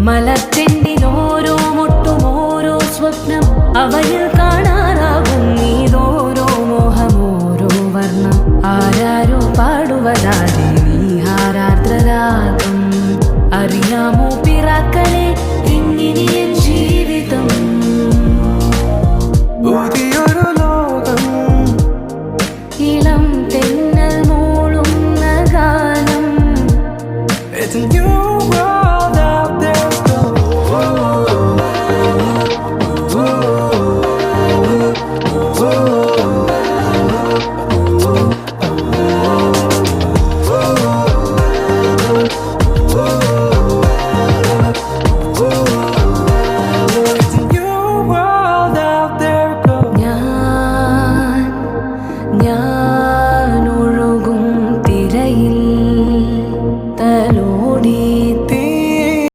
മലർച്ചെണ്ടിനോരോ മുട്ടും ഓരോ സ്വപ്നം അവയിൽ കാണാനാകും നീതോരോ മോഹമോരോ വർണ്ണം ആരാരോ പാടുവതാതെ നീഹാരാർദ്രരാഗം അറിയാമോ പിറാക്കളെ എങ്ങനെയൻ ജീവിതം